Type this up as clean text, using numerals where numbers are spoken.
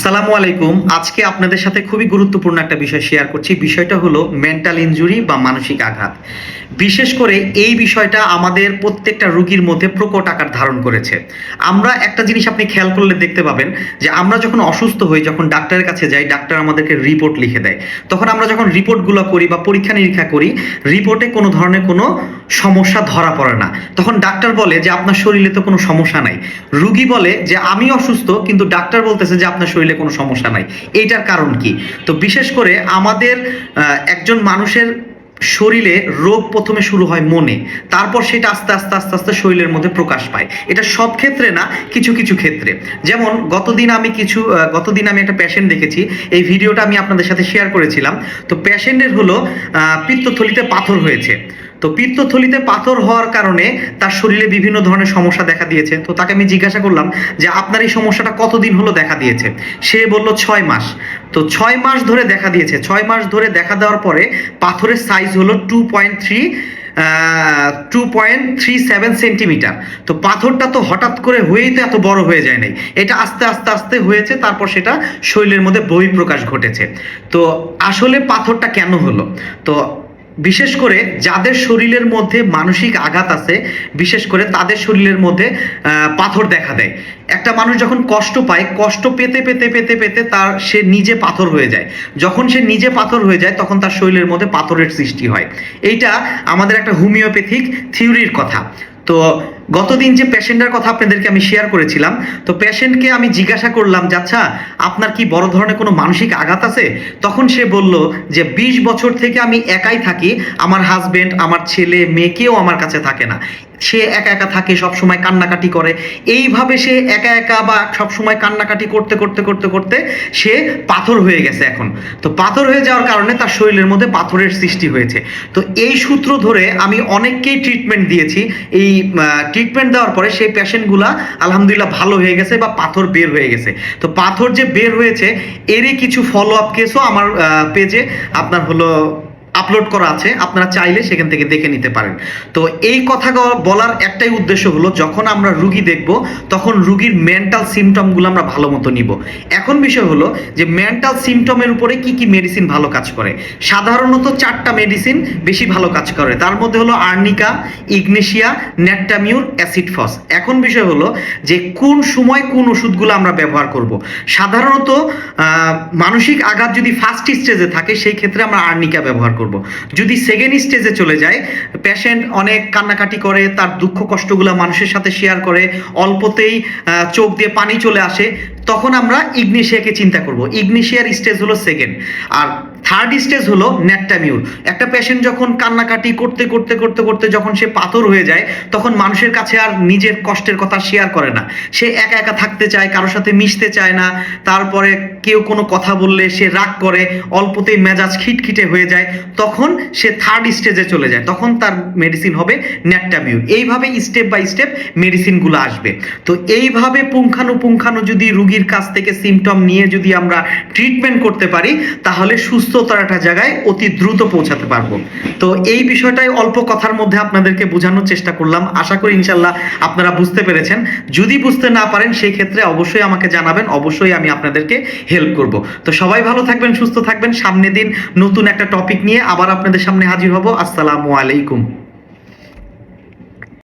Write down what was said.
আসসালামু আলাইকুম। আজকে আপনাদের সাথে খুবই গুরুত্বপূর্ণ একটা বিষয় শেয়ার করছি। বিষয়টা হলো মেন্টাল ইনজুরি বা মানসিক আঘাত। বিশেষ করে এই বিষয়টা আমাদের প্রত্যেকটা রোগীর মধ্যে প্রকট আকার ধারণ করেছে। আমরা একটা জিনিস আপনি খেয়াল করলে দেখতে পাবেন যে আমরা যখন অসুস্থ হই, যখন ডাক্তারের কাছে যাই, ডাক্তার আমাদেরকে রিপোর্ট লিখে দেয়। তখন আমরা যখন রিপোর্টগুলো করি বা পরীক্ষা নিরীক্ষা করি, রিপোর্টে কোনো ধরনের কোনো সমস্যা ধরা পড়ে না। তখন ডাক্তার বলে যে আপনার শরীরে তো কোনো সমস্যা নাই। রোগী বলে যে আমি অসুস্থ, কিন্তু ডাক্তার বলতেছে যে আপনার শরীরে কোনো সমস্যা নাই। এইটার কারণ কি? তো বিশেষ করে আমাদের একজন মানুষের শরীরে রোগ প্রথমে শুরু হয় মনে, তারপর সেটা আস্তে আস্তে আস্তে আস্তে শরীরের মধ্যে প্রকাশ পায়। এটা সব ক্ষেত্রে না, কিছু কিছু ক্ষেত্রে। যেমন গতদিন আমি একটা পেশেন্ট দেখেছি। এই ভিডিওটা আমি আপনাদের সাথে শেয়ার করেছিলাম। তো পেশেন্টের হলো পিত্তথলিতে পাথর হয়েছে। তো পিত্তথলিতে পাথর হওয়ার কারণে তার শরীরে বিভিন্ন ধরনের সমস্যা দেখা দিয়েছে। তো তাকে আমি জিজ্ঞাসা করলাম যে আপনার এই সমস্যাটা কতদিন হলো দেখা দিয়েছে? সে বলল 6 মাস। তো 6 মাস ধরে দেখা দিয়েছে। 6 মাস ধরে দেখা দেওয়ার পরে পাথরের সাইজ হলো 2.37 সেন্টিমিটার। তো পাথরটা তো হঠাৎ করে হয়েই তো এত বড় হয়ে যায় নাই, এটা আস্তে আস্তে আস্তে হয়েছে, তারপর সেটা শরীরের মধ্যে বহিঃপ্রকাশ ঘটেছে। তো আসলে পাথরটা কেন হলো? তো বিশেষ করে যাদের শরীরের মধ্যে মানসিক আঘাত আছে, বিশেষ করে তাদের শরীরের মধ্যে পাথর দেখা দেয়। একটা মানুষ যখন কষ্ট পায়, কষ্ট পেতে পেতে পেতে পেতে সে নিজে পাথর হয়ে যায়। যখন সে নিজে পাথর হয়ে যায়, তখন তার শরীরের মধ্যে পাথরের সৃষ্টি হয়। এইটা আমাদের একটা হোমিওপ্যাথিক থিওরির কথা। তো গতদিন যে পেশেন্টের কথা আপনাদেরকে আমি শেয়ার করেছিলাম, তো পেশেন্টকে আমি জিজ্ঞাসা করলাম যে আচ্ছা, আপনার কি বড় ধরনের কোনো মানসিক আঘাত আছে? তখন সে বলল যে 20 বছর থেকে আমি একাই থাকি, আমার হাজবেন্ড, আমার ছেলে মেয়ে কেউ আমার কাছে থাকে না। সে একা একা থাকে, সব সময় কান্নাকাটি করে। এইভাবে সে একা একা বা সব সময় কান্নাকাটি করতে করতে করতে করতে সে পাথর হয়ে গেছে এখন। তো পাথর হয়ে যাওয়ার কারণে তার শরীরের মধ্যে পাথরের সৃষ্টি হয়েছে। তো এই সূত্র ধরে আমি অনেককেই ট্রিটমেন্ট দিয়েছি। এই ট্রিটমেন্ট দেওয়ার পরে সেই পেশেন্টগুলা আলহামদুলিল্লাহ ভালো হয়ে গেছে বা পাথর বের হয়ে গেছে। তো পাথর যে বের হয়েছে, এরই কিছু ফলো আপ কেসও আমার পেজে আপনার হলো আপলোড করা আছে, আপনারা চাইলে সেখান থেকে দেখে নিতে পারেন। তো এই কথা বলার একটাই উদ্দেশ্য হলো, যখন আমরা রুগী দেখব, তখন রুগীর মেন্টাল সিমটমগুলো আমরা ভালো মতো নিব। এখন বিষয় হলো যে মেন্টাল সিমটমের উপরে কি কি মেডিসিন ভালো কাজ করে। সাধারণত 4টা মেডিসিন বেশি ভালো কাজ করে। তার মধ্যে হলো আর্নিকা, ইগনেশিয়া, নেট্টামিউর, অ্যাসিডফস। এখন বিষয় হলো যে কোন সময় কোন ওষুধগুলো আমরা ব্যবহার করব। সাধারণত মানসিক আঘাত যদি ফার্স্ট স্টেজে থাকে, সেই ক্ষেত্রে আমরা আর্নিকা ব্যবহার করব। যদি সেকেন্ড স্টেজে চলে যায়, পেশেন্ট অনেক কান্নাকাটি করে, তার দুঃখ কষ্টগুলো মানুষের সাথে শেয়ার করে, অল্পতেই চোখ দিয়ে পানি চলে আসে, তখন আমরা ইগনেশিয়াকে চিন্তা করব। ইগনেশিয়ার স্টেজ হলো সেকেন্ড। আর থার্ড স্টেজ হলো নেট্টামিউর। একটা পেশেন্ট যখন কান্নাকাটি করতে করতে করতে করতে যখন সে পাথর হয়ে যায়, তখন মানুষের কাছে আর নিজের কষ্টের কথা শেয়ার করে না। সে একা একা থাকতে চায়, কারোর সাথে মিশতে চায় না। তারপরে কেউ কোনো কথা বললে সে রাগ করে, অল্পতেই মেজাজ খিটখিটে হয়ে যায়। তখন সে থার্ড স্টেজে চলে যায়, তখন তার মেডিসিন হবে নেট্টামিউর। এইভাবে স্টেপ বাই স্টেপ মেডিসিনগুলো আসবে। তো এইভাবে পুঙ্খানুপুঙ্খানু যদি রুগীর কাছ থেকে সিমটম নিয়ে যদি আমরা ট্রিটমেন্ট করতে পারি, তাহলে সুস্থতার একটা জায়গায় অতি দ্রুত পৌঁছাতে পারবো। তো এই বিষয়টাই অল্প কথার মধ্যে আপনাদেরকে বোঝানোর চেষ্টা করলাম। আশা করি ইনশাল্লাহ আপনারা বুঝতে পেরেছেন। যদি বুঝতে না পারেন, সেই ক্ষেত্রে অবশ্যই আমাকে জানাবেন, অবশ্যই আমি আপনাদেরকে হেল্প করব। তো সবাই ভালো থাকবেন, সুস্থ থাকবেন। সামনের দিন নতুন একটা টপিক নিয়ে আবার আপনাদের সামনে হাজির হব। আসসালামু আলাইকুম।